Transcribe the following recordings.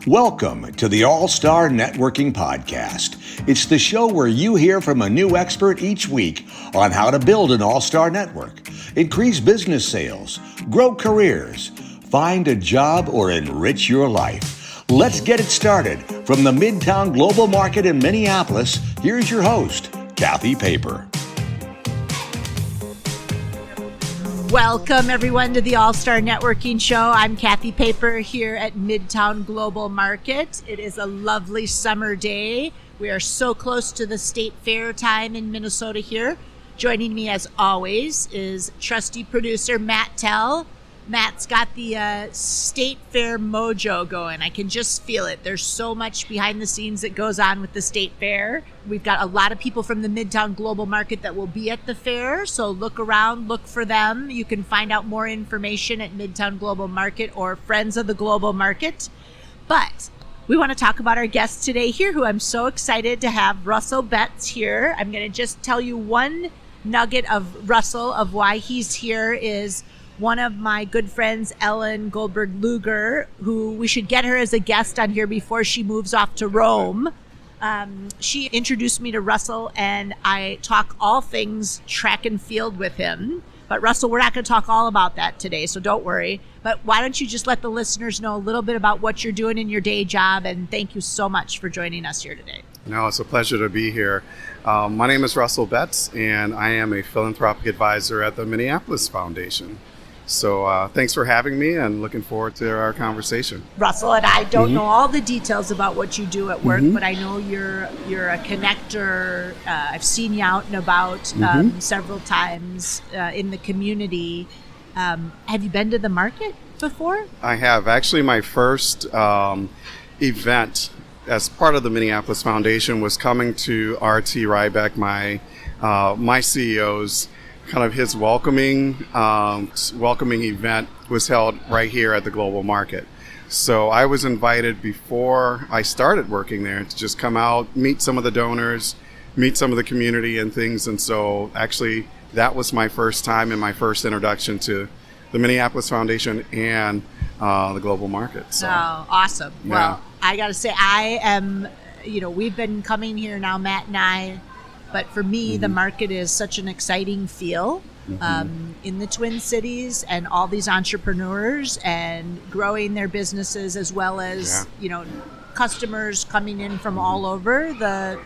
Welcome to the All-Star Networking Podcast. It's the show where you hear from a new expert each week on how to build an all-star network, increase business sales, grow careers, find a job, or enrich your life. Let's get it started. From the Midtown Global Market in Minneapolis, here's your host, Kathy Paper. Welcome, everyone, to the All-Star Networking Show. I'm Kathy Paper here at Midtown Global Market. It is a lovely summer day. We are so close to the State Fair time in Minnesota here. Joining me, as always, is trusty producer Matt Tell. Matt's got the State Fair mojo going. I can just feel it. There's so much behind the scenes that goes on with the State Fair. We've got a lot of people from the Midtown Global Market that will be at the fair, so look around, look for them. You can find out more information at Midtown Global Market or Friends of the Global Market. But we want to talk about our guest today here, who I'm so excited to have, Russell Betts here. I'm going to just tell you one nugget of Russell, of why he's here, is one of my good friends, Ellen Goldberg-Luger, who we should get her as a guest on here before she moves off to Rome. She introduced me to Russell, and I talk all things track and field with him. But Russell, we're not going to talk all about that today, so don't worry. But why don't you just let the listeners know a little bit about what you're doing in your day job, and thank you so much for joining us here today. No, it's a pleasure to be here. My name is Russell Betts, and I am a philanthropic advisor at the Minneapolis Foundation. So thanks for having me, and looking forward to our conversation. Russell, and I don't know all the details about what you do at work, but I know you're a connector. I've seen you out and about several times in the community. Have you been to the market before? I have. Actually, my first event as part of the Minneapolis Foundation was coming to R.T. Ryback, my CEO's kind of his welcoming event was held right here at the Global Market. So I was invited before I started working there to just come out, meet some of the donors, meet some of the community and things. And so actually that was my first time and my first introduction to the Minneapolis Foundation and the Global Market. So, oh, awesome. Yeah. Well, I got to say, I am, we've been coming here now, Matt and I, but for me, the market is such an exciting feel in the Twin Cities, and all these entrepreneurs and growing their businesses, as well as, customers coming in from all over the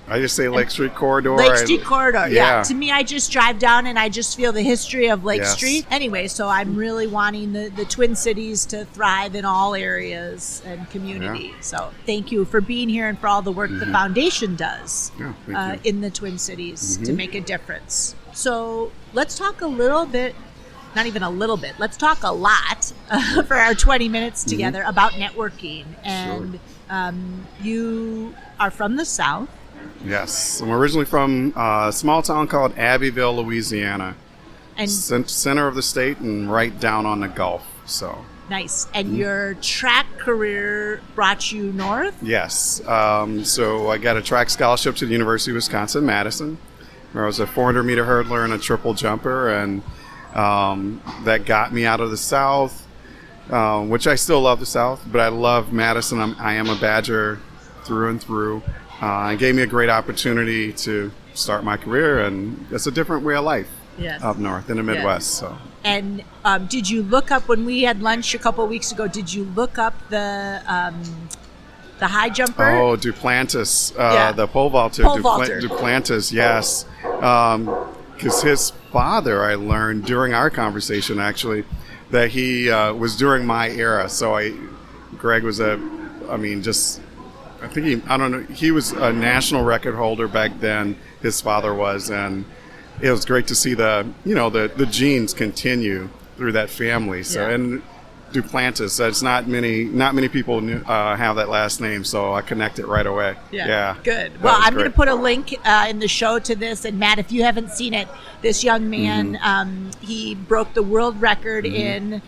I just say Lake Street Corridor. Lake Street Corridor, yeah. To me, I just drive down and I just feel the history of Lake Street. Anyway, so I'm really wanting the Twin Cities to thrive in all areas and community. Yeah. So thank you for being here and for all the work the foundation does in the Twin Cities to make a difference. So let's talk a little bit, not even a little bit, let's talk a lot for our 20 minutes together about networking. And you are from the South. Yes, I'm originally from a small town called Abbeville, Louisiana, and center of the state and right down on the Gulf. So nice. And your track career brought you north? Yes. So I got a track scholarship to the University of Wisconsin-Madison, where I was a 400-meter hurdler and a triple jumper, and that got me out of the South, which I still love the South, but I love Madison. I am a Badger through and through. It gave me a great opportunity to start my career, and it's a different way of life up north in the Midwest. So. And did you look up, when we had lunch a couple of weeks ago, did you look up the high jumper? Oh, Duplantis, the pole vaulter. Duplantis, yes. Because his father, I learned during our conversation, actually, that he was during my era. So Greg was he was a national record holder back then. His father was, and it was great to see the genes continue through that family. So and Duplantis, that's not many people have that last name, so I connect it right away. Yeah. Good. Well, I'm going to put a link in the show to this, and Matt, if you haven't seen it, this young man, he broke the world record in.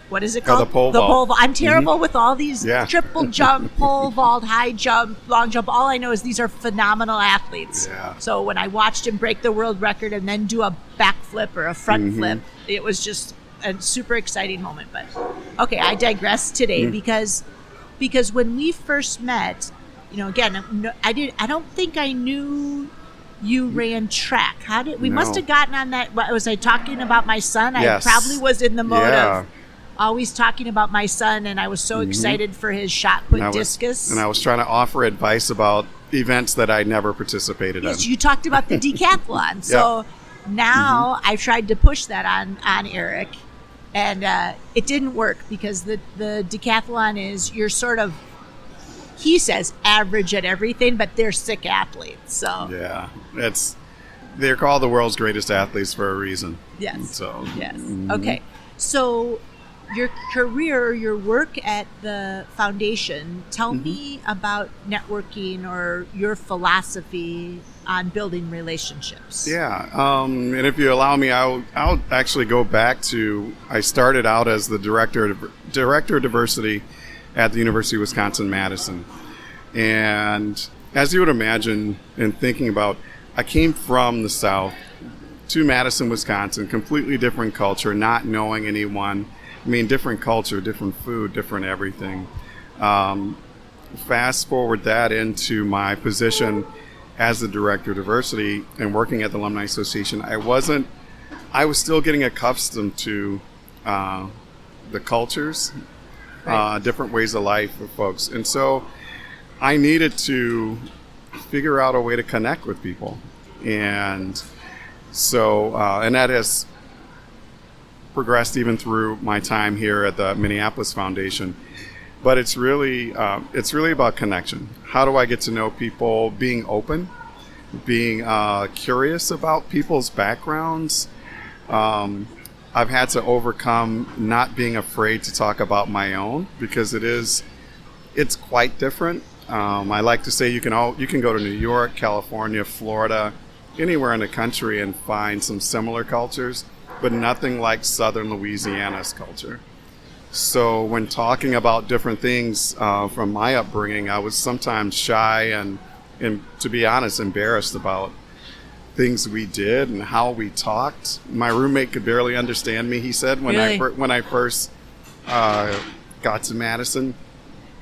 What is it called? The pole vault. I'm terrible with all these triple jump, pole vault, high jump, long jump. All I know is these are phenomenal athletes. Yeah. So when I watched him break the world record and then do a backflip or a front flip, it was just a super exciting moment. But okay, I digress today because because when we first met, again, I don't think I knew you ran track. How did we No. must have gotten on that? Was I talking about my son? Yes. I probably was in the mode Yeah. of always talking about my son, and I was so excited for his shot put discus. And I was trying to offer advice about events that I never participated Yes, in. you talked about the decathlon. So now I've tried to push that on Eric, and it didn't work because the decathlon is you're sort of, he says, average at everything, but they're sick athletes. So Yeah, they're called the world's greatest athletes for a reason. yes, So yes, okay. So your career, your work at the foundation. Tell me about networking or your philosophy on building relationships. Yeah, and if you allow me, I'll actually go back to, I started out as the director of diversity at the University of Wisconsin-Madison. And as you would imagine, in thinking about, I came from the South to Madison, Wisconsin, completely different culture, not knowing anyone. I mean, different culture, different food, different everything. Fast forward that into my position as the director of diversity and working at the Alumni Association. I was still getting accustomed to the cultures, different ways of life for folks. And so I needed to figure out a way to connect with people. And so, and that has progressed even through my time here at the Minneapolis Foundation. But it's really about connection. How do I get to know people? Being open, being curious about people's backgrounds. I've had to overcome not being afraid to talk about my own, because it's quite different. I like to say you can go to New York, California, Florida, anywhere in the country and find some similar cultures, but nothing like Southern Louisiana's culture. So when talking about different things from my upbringing, I was sometimes shy and to be honest, embarrassed about things we did and how we talked. My roommate could barely understand me, he said, when I first got to Madison.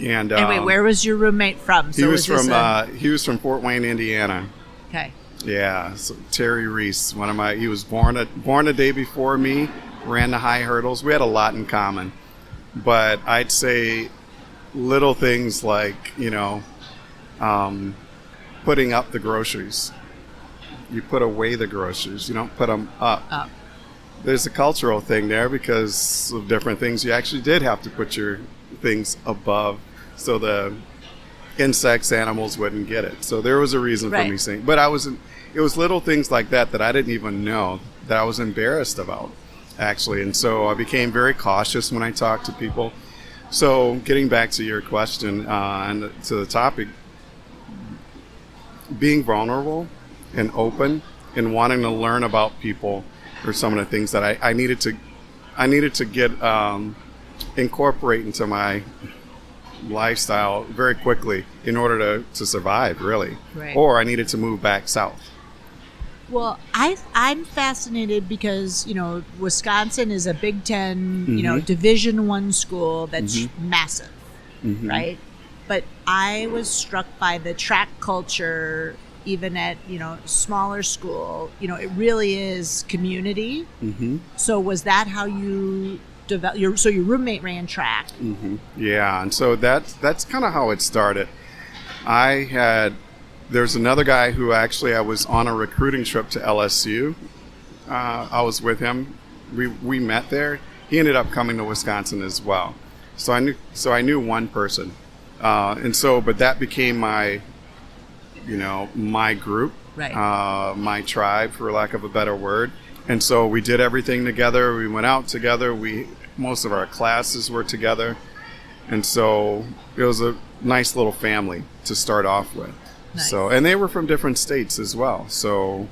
And wait, where was your roommate from? He was from Fort Wayne, Indiana. Okay. Yeah, so Terry Reese, he was born a day before me, ran the high hurdles. We had a lot in common. But I'd say little things like, putting up the groceries. You put away the groceries. You don't put them up. There's a cultural thing there because of different things. You actually did have to put your things above so the insects, animals wouldn't get it. So there was a reason for me saying. But it was little things like that I didn't even know, that I was embarrassed about, actually. And so I became very cautious when I talked to people. So getting back to your question and to the topic, being vulnerable and open and wanting to learn about people are some of the things that I needed to get incorporate into my lifestyle very quickly in order to survive, really. Right. Or I needed to move back south. Well, I'm fascinated because, Wisconsin is a Big Ten, Division I school that's massive, right? But I was struck by the track culture, even at, smaller school. It really is community. So was that how you developed? Your roommate ran track. Yeah, and so that's kind of how it started. There's another guy who actually I was on a recruiting trip to LSU. I was with him. We met there. He ended up coming to Wisconsin as well. So I knew one person, but that became my group, my tribe, for lack of a better word. And so we did everything together. We went out together. Most of our classes were together, and so it was a nice little family to start off with. Nice. So, and they were from different states as well. So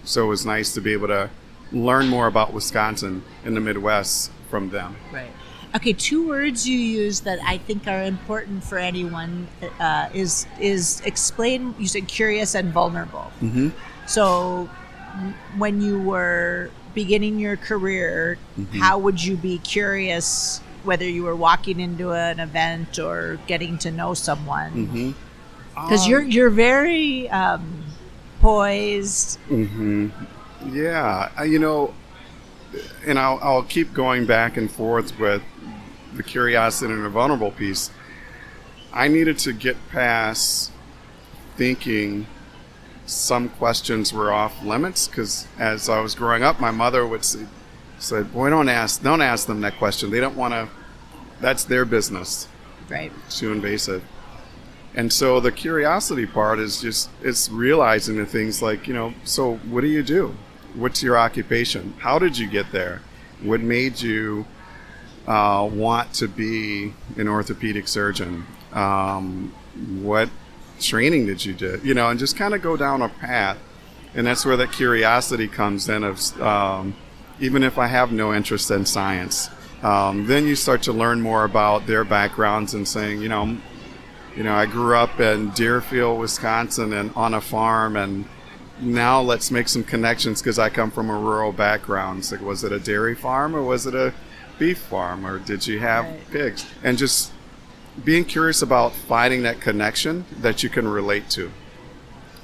it was nice to be able to learn more about Wisconsin and the Midwest from them. Right. Okay, 2 words you use that I think are important for anyone is explain. You said curious and vulnerable. So when you were beginning your career, how would you be curious whether you were walking into an event or getting to know someone? Because you're very poised. Yeah, and I'll keep going back and forth with the curiosity and the vulnerable piece. I needed to get past thinking some questions were off limits, because as I was growing up, my mother would say, "Boy, don't ask them that question. They don't want to. That's their business. Right. Too invasive." And so the curiosity part is it's realizing the things like, so what do you do? What's your occupation? How did you get there? What made you want to be an orthopedic surgeon? What training did you do? And just kind of go down a path. And that's where that curiosity comes in of even if I have no interest in science, then you start to learn more about their backgrounds and saying, I grew up in Deerfield, Wisconsin, and on a farm, and now let's make some connections because I come from a rural background. So was it a dairy farm or was it a beef farm, or did you have pigs? And just being curious about finding that connection that you can relate to,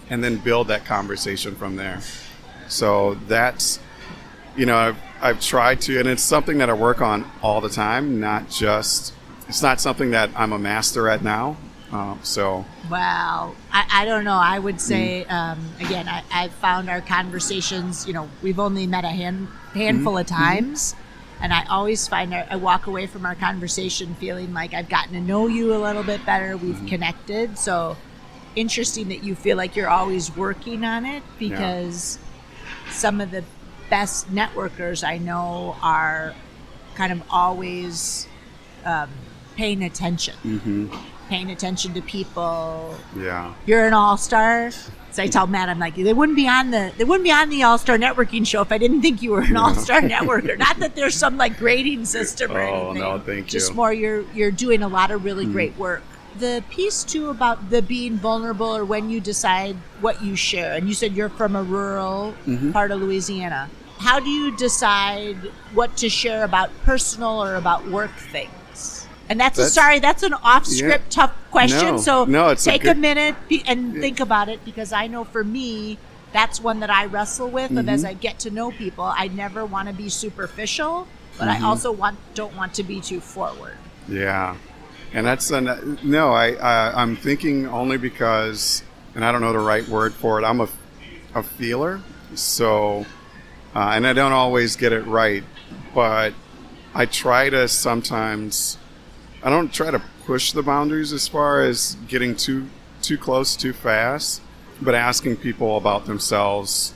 and then build that conversation from there. So that's, I've tried to, and it's something that I work on all the time, it's not something that I'm a master at now. Wow. I don't know. I would say, again, I've found our conversations, we've only met a handful of times. And I always find I walk away from our conversation feeling like I've gotten to know you a little bit better. We've connected. So interesting that you feel like you're always working on it, because some of the best networkers I know are kind of always paying attention. Paying attention to people. Yeah. You're an all-star. So I tell Matt, I'm like, they wouldn't be on the All-Star Networking show if I didn't think you were an all-star networker. Not that there's some like grading system or anything. Oh, no, thank you. Just more you're doing a lot of really great work. The piece too about the being vulnerable, or when you decide what you share, and you said you're from a rural part of Louisiana. How do you decide what to share about personal or about work things? And that's an off-script tough question. Take a minute and think about it, because I know for me, that's one that I wrestle with. But as I get to know people, I never want to be superficial, but I also don't want to be too forward. Yeah, and that's I'm thinking only because, and I don't know the right word for it. I'm a feeler, so and I don't always get it right, but I try to sometimes. I don't try to push the boundaries as far as getting too close too fast, but asking people about themselves,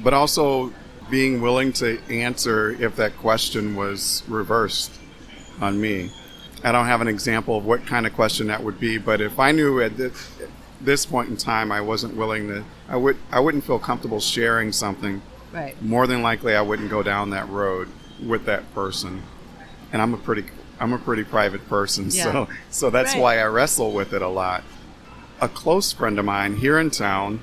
but also being willing to answer if that question was reversed on me. I don't have an example of what kind of question that would be, but if I knew at this point in time I wasn't willing to, I wouldn't feel comfortable sharing something. Right. More than likely I wouldn't go down that road with that person. And I'm a pretty private person, so that's why I wrestle with it a lot. A close friend of mine here in town,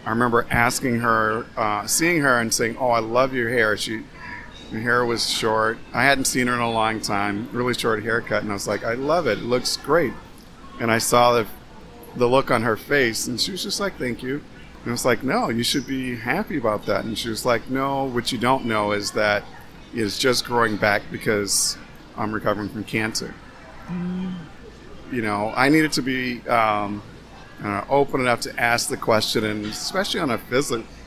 I remember asking her, seeing her and saying, "Oh, I love your hair." Her hair was short. I hadn't seen her in a long time, really short haircut, and I was like, "I love it. It looks great." And I saw the look on her face, and she was just like, "Thank you." And I was like, "No, you should be happy about that." And she was like, "No, what you don't know is that it's just growing back because I'm recovering from cancer." I needed to be open enough to ask the question, and especially on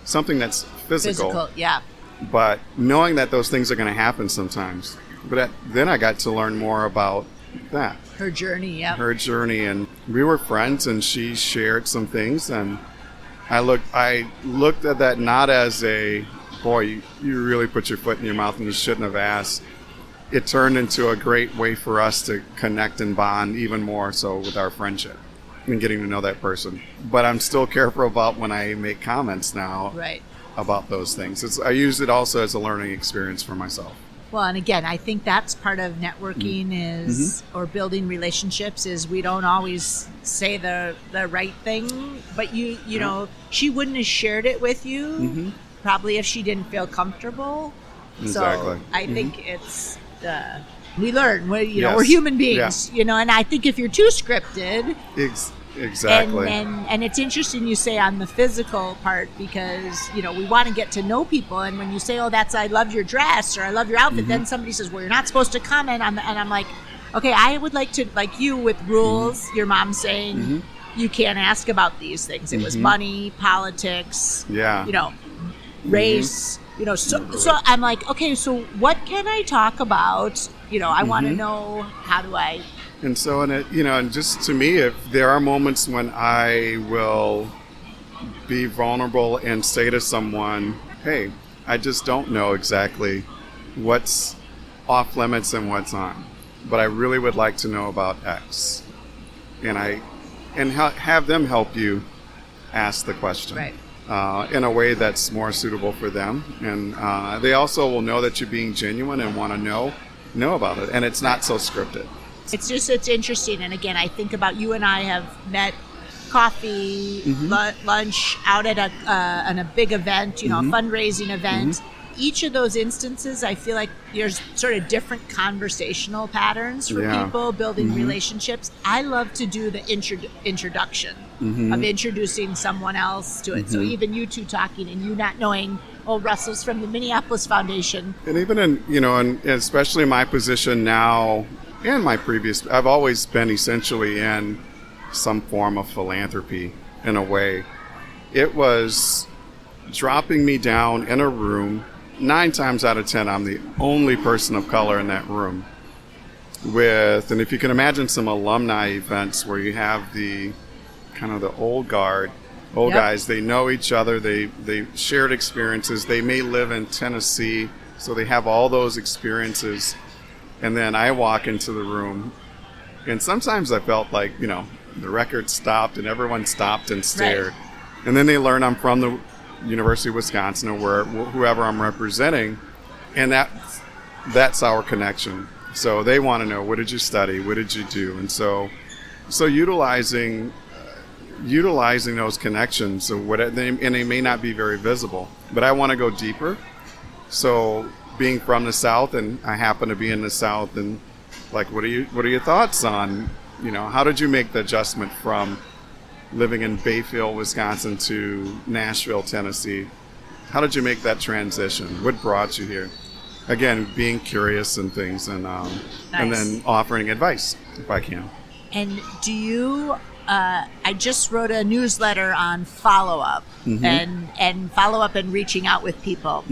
something that's physical. Yeah. But knowing that those things are going to happen sometimes. But then I got to learn more about that. Her journey, yeah. Her journey, and we were friends, and she shared some things, and I looked at that not as a, boy, you really put your foot in your mouth and you shouldn't have asked. It turned into a great way for us to connect and bond even more so with our friendship and getting to know that person. But I'm still careful about when I make comments now about those things. I use it also as a learning experience for myself. Well, and again, I think that's part of networking is, or building relationships, is we don't always say the right thing, but you know, she wouldn't have shared it with you probably if she didn't feel comfortable. Exactly. So I think it's We learn. We're Yes. human beings, and I think if you're too scripted, Exactly. and it's interesting you say on the physical part, because we want to get to know people, and when you say, oh, that's, I love your dress or I love your outfit, then somebody says, well, you're not supposed to comment on and I'm like, okay, I would like to, like you with rules, your mom saying you can't ask about these things. It was money, politics, race, so I'm like, okay, so what can I talk about? I want to know, how do I. And so, and just to me, if there are moments when I will be vulnerable and say to someone, hey, I just don't know exactly what's off limits and what's on, but I really would like to know about X. And have them help you ask the question. Right. In a way that's more suitable for them. And they also will know that you're being genuine and want to know about it. And it's not so scripted. It's interesting. And again, I think about you and I have met coffee, lunch, out at a big event, a fundraising event. Each of those instances, I feel like there's sort of different conversational patterns for people, building relationships. I love to do the introduction of introducing someone else to it. So even you two talking and you not knowing, oh, Russell's from the Minneapolis Foundation. And even and especially my position now and my previous, I've always been essentially in some form of philanthropy in a way. It was dropping me down in a room. 9 times out of 10, I'm the only person of color in that room. And if you can imagine some alumni events where you have the kind of the old guard, guys, they know each other, they shared experiences, they may live in Tennessee, so they have all those experiences. And then I walk into the room, and sometimes I felt like, the record stopped and everyone stopped and stared. Right. And then they learn I'm from the University of Wisconsin or whoever I'm representing, and that's our connection. So they want to know, what did you study, what did you do? And so utilizing those connections, and they may not be very visible, but I want to go deeper. So being from the South, and I happen to be in the South, and like, what are your thoughts on, how did you make the adjustment from living in Bayfield, Wisconsin to Nashville, Tennessee? How did you make that transition? What brought you here? Again, being curious and things, and and then offering advice if I can. And do you? I just wrote a newsletter on follow-up and follow-up and reaching out with people.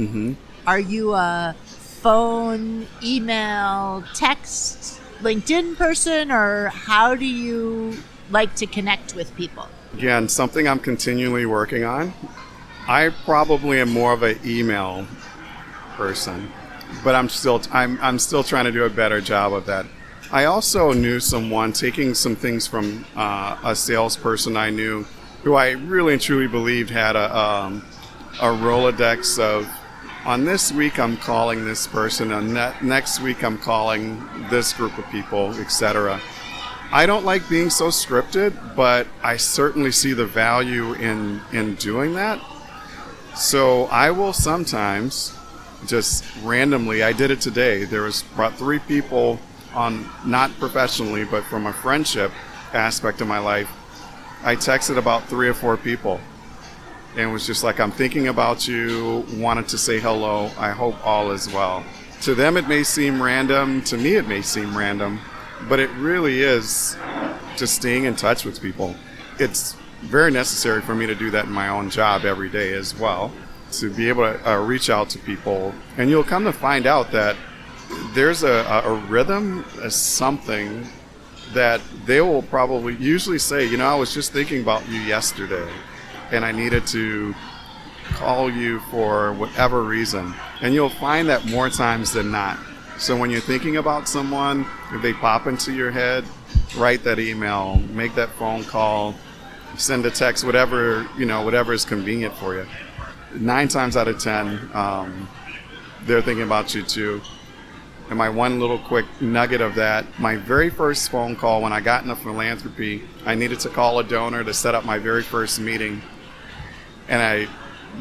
Are you a phone, email, text, LinkedIn person, or how do you like to connect with people? Again, something I'm continually working on. I probably am more of an email person, but I'm still trying to do a better job of that. I also knew someone, taking some things from a salesperson I knew, who I really and truly believed had a Rolodex of, on this week I'm calling this person, and next week I'm calling this group of people, etc. I don't like being so scripted, but I certainly see the value in doing that. So I will sometimes just randomly, I did it today. There was about 3 people on, not professionally, but from a friendship aspect of my life. I texted about 3 or 4 people and was just like, I'm thinking about you, wanted to say hello. I hope all is well. To them, it may seem random. To me, it may seem random. But it really is just staying in touch with people. It's very necessary for me to do that in my own job every day as well, to be able to reach out to people. And you'll come to find out that there's a rhythm, something that they will probably usually say, I was just thinking about you yesterday, and I needed to call you for whatever reason. And you'll find that more times than not. So when you're thinking about someone, if they pop into your head, write that email, make that phone call, send a text, whatever is convenient for you. 9 times out of 10, they're thinking about you too. And my one little quick nugget of that, my very first phone call when I got into philanthropy, I needed to call a donor to set up my very first meeting. And I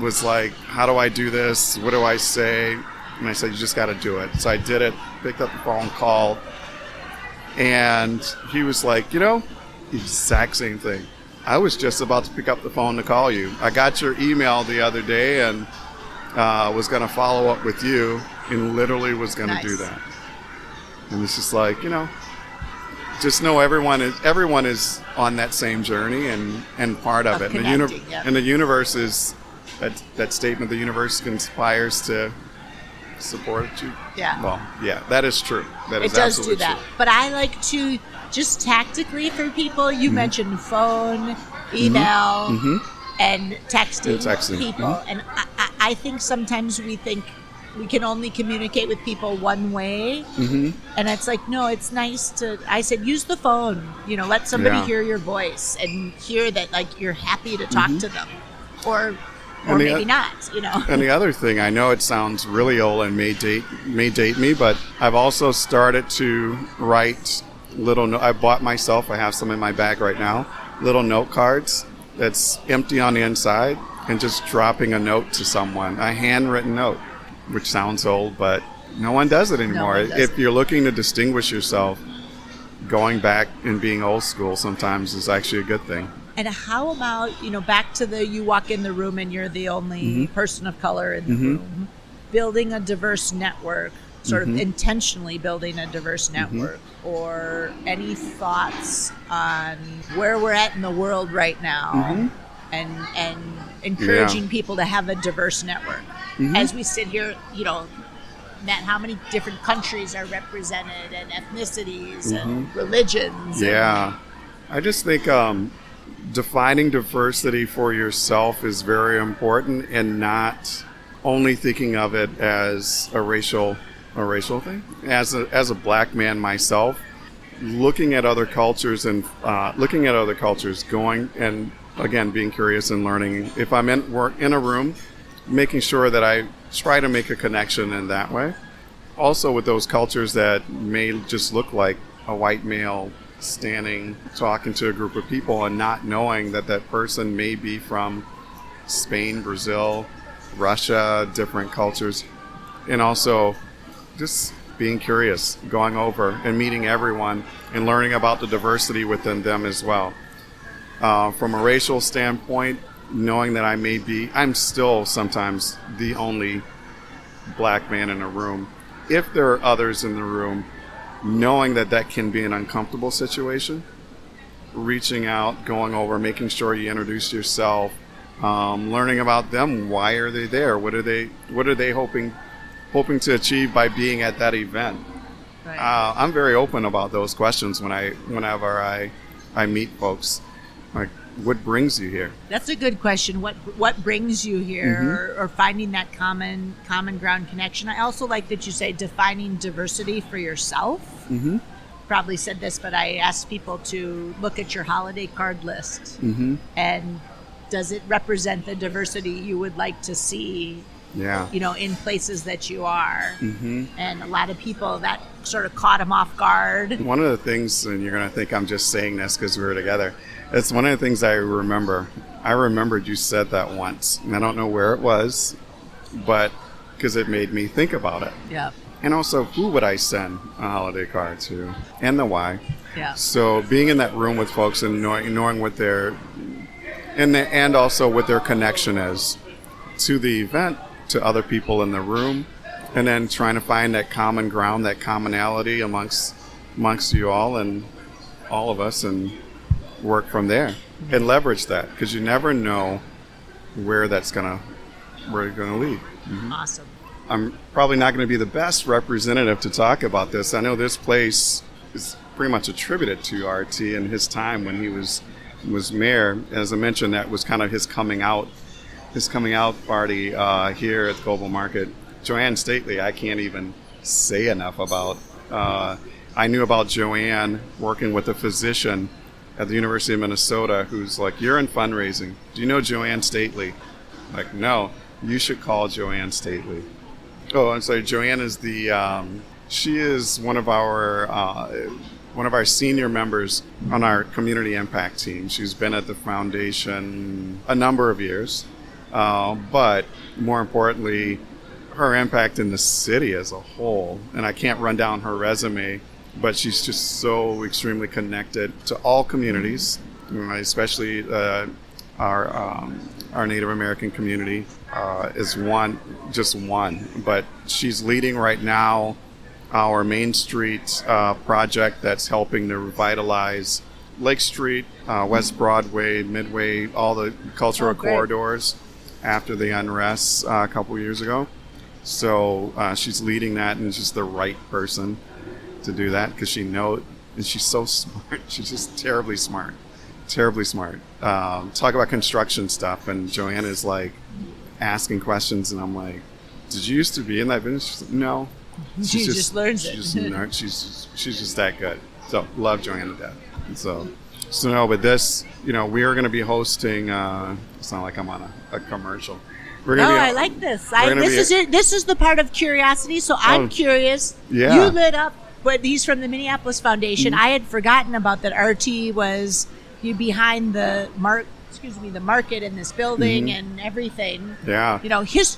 was like, how do I do this? What do I say? And I said, you just got to do it. So I did it. picked up the phone, called, and he was like, exact same thing. I was just about to pick up the phone to call you. I got your email the other day and was going to follow up with you, and literally was going to do that. And it's just like, just know everyone is on that same journey and part of it. And the universe is that statement. The universe conspires to support you. Yeah. Well, yeah, that is true. That it is does absolutely do that. true. But I like to just tactically for people. You mentioned phone, email, and texting people, and I think sometimes we think we can only communicate with people one way, and it's like, no, it's nice to. I said use the phone. Let somebody hear your voice and hear that like you're happy to talk to them, or maybe not. And the other thing, I know it sounds really old and may date me, but I've also started to write little. I bought myself. I have some in my bag right now. Little note cards that's empty on the inside, and just dropping a note to someone, a handwritten note, which sounds old, but no one does it anymore. If you're looking to distinguish yourself, going back and being old school sometimes is actually a good thing. And how about, back to you walk in the room and you're the only person of color in the room, building a diverse network, sort of intentionally building a diverse network, or any thoughts on where we're at in the world right now, and encouraging people to have a diverse network. As we sit here, Matt, how many different countries are represented, and ethnicities and religions? Yeah. I just think defining diversity for yourself is very important, and not only thinking of it as a racial thing. As a black man myself, looking at other cultures and going and again being curious and learning. If I'm in a room, making sure that I try to make a connection in that way. Also with those cultures that may just look like a white male standing talking to a group of people and not knowing that person may be from Spain, Brazil, Russia, different cultures. And also just being curious, going over and meeting everyone and learning about the diversity within them as well. From a racial standpoint, knowing that I'm still sometimes the only black man in a room. If there are others in the room, knowing that can be an uncomfortable situation, reaching out, going over, making sure you introduce yourself, learning about them. Why are they there? What are they hoping to achieve by being at that event? Right. I'm very open about those questions whenever I meet folks. Like, what brings you here? That's a good question. What brings you here, or finding that common ground connection. I also like that you say defining diversity for yourself. Probably said this, but I asked people to look at your holiday card list, and does it represent the diversity you would like to see? Yeah. In places that you are. And a lot of people, that sort of caught them off guard. One of the things, and you're going to think I'm just saying this because we were together, it's one of the things I remember. I remembered you said that once, and I don't know where it was, but because it made me think about it. Yeah. And also, who would I send a holiday card to, and the why? Yeah. So being in that room with folks and knowing what and also what their connection is to the event, to other people in the room, and then trying to find that common ground, that commonality amongst you all and all of us, and work from there and leverage that, because you never know where it's gonna lead. Awesome. I'm probably not going to be the best representative to talk about this. I know this place is pretty much attributed to RT and his time when he was mayor. As I mentioned, that was kind of his coming out party here at the Global Market. Joanne Stately, I can't even say enough about. I knew about Joanne working with a physician at the University of Minnesota who's like, you're in fundraising. Do you know Joanne Stately? Like, no, you should call Joanne Stately. Oh, I'm sorry. Joanne is she is one of our senior members on our community impact team. She's been at the foundation a number of years. But more importantly, her impact in the city as a whole, and I can't run down her resume, but she's just so extremely connected to all communities, especially our Native American community is just one. But she's leading right now our Main Street project that's helping to revitalize Lake Street, West Broadway, Midway, all the cultural corridors after the unrest a couple years ago. So she's leading that, and is just the right person to do that because she knows, and she's so smart. She's just terribly smart. Talk about construction stuff, and Joanna's like asking questions, and I'm like, "Did you used to be in that business?" She's like, "No." She just learns it. She's just that good. So love Joanna to death. And so no, but this, we are going to be hosting. It's not like I'm on a commercial. We're gonna I like this. This is the part of curiosity. So I'm curious. Yeah. You lit up, but he's from the Minneapolis Foundation. I had forgotten about that. RT was behind the market in this building and everything. Yeah.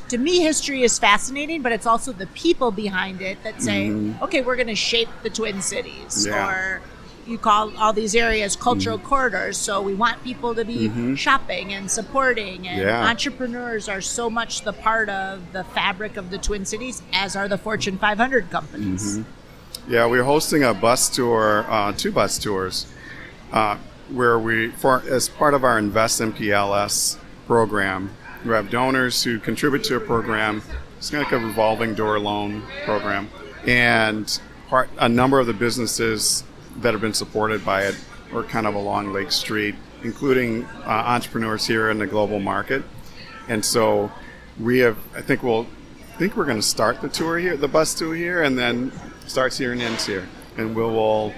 To me, history is fascinating, but it's also the people behind it that say, okay, we're going to shape the Twin Cities, or you call all these areas cultural corridors. So we want people to be shopping and supporting, and entrepreneurs are so much the part of the fabric of the Twin Cities, as are the Fortune 500 companies. Yeah, we're hosting a bus tour, 2 bus tours, where as part of our Invest in PLS program, we have donors who contribute to a program. It's kind of like a revolving door loan program, and a number of the businesses that have been supported by it are kind of along Lake Street, including entrepreneurs here in the global market. And so I think we're going to start the tour here, the bus tour here, and then starts here and ends here. And we'll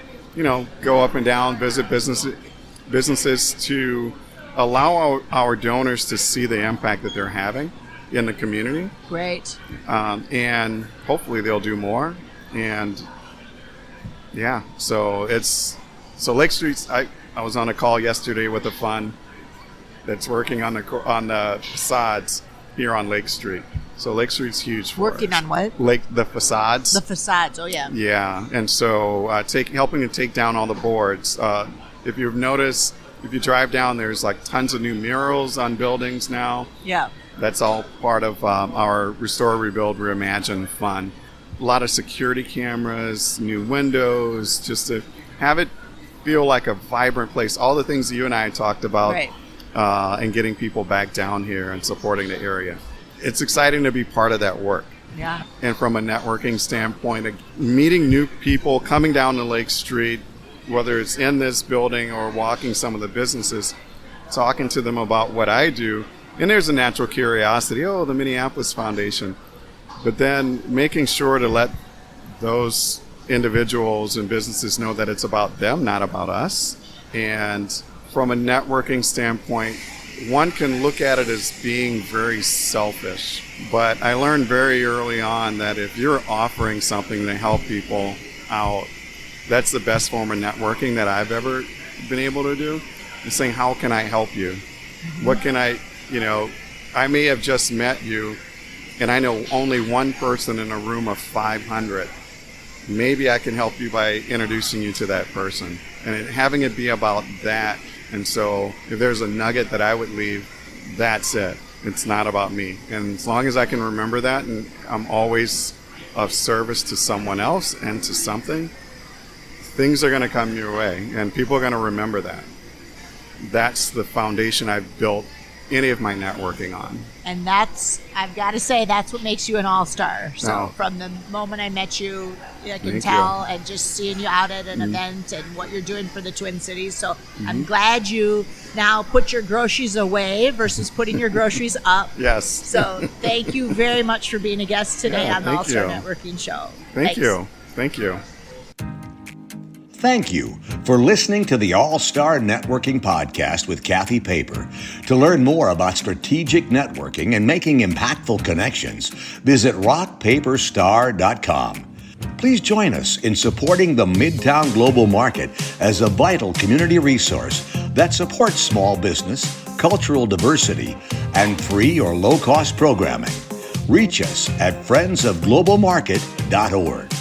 go up and down, visit businesses to allow our donors to see the impact that they're having in the community. Great. And hopefully they'll do more. And so Lake Street's. I was on a call yesterday with a fund that's working on the facades here on Lake Street. So Lake Street's huge for Working us. on what? The facades. The facades. Oh yeah. Yeah, and so helping to take down all the boards. If you've noticed, if you drive down, there's like tons of new murals on buildings now. Yeah. That's all part of our Restore, Rebuild, Reimagine fund. A lot of security cameras, new windows, just to have it feel like a vibrant place. All the things that you and I talked about, right. And getting people back down here and supporting the area. It's exciting to be part of that work. Yeah. And from a networking standpoint, meeting new people, coming down to Lake Street, whether it's in this building or walking some of the businesses, talking to them about what I do. And there's a natural curiosity, the Minneapolis Foundation. But then making sure to let those individuals and businesses know that it's about them, not about us. And from a networking standpoint, one can look at it as being very selfish. But I learned very early on that if you're offering something to help people out, that's the best form of networking that I've ever been able to do. Is saying, how can I help you? What can I may have just met you, and I know only one person in a room of 500. Maybe I can help you by introducing you to that person. And having it be about that. And so if there's a nugget that I would leave, that's it. It's not about me. And as long as I can remember that, and I'm always of service to someone else and to something, things are going to come your way. And people are going to remember that. That's the foundation I've built any of my networking on. And I've got to say, that's what makes you an all-star. So from the moment I met you, I can tell, and just seeing you out at an event and what you're doing for the Twin Cities. So I'm glad you now put your groceries away versus putting your groceries up. Yes. So thank you very much for being a guest today on the All-Star Networking Show. Thank you. Thank you. Thank you for listening to the All-Star Networking Podcast with Kathy Paper. To learn more about strategic networking and making impactful connections, visit rockpaperstar.com. Please join us in supporting the Midtown Global Market as a vital community resource that supports small business, cultural diversity, and free or low-cost programming. Reach us at friendsofglobalmarket.org.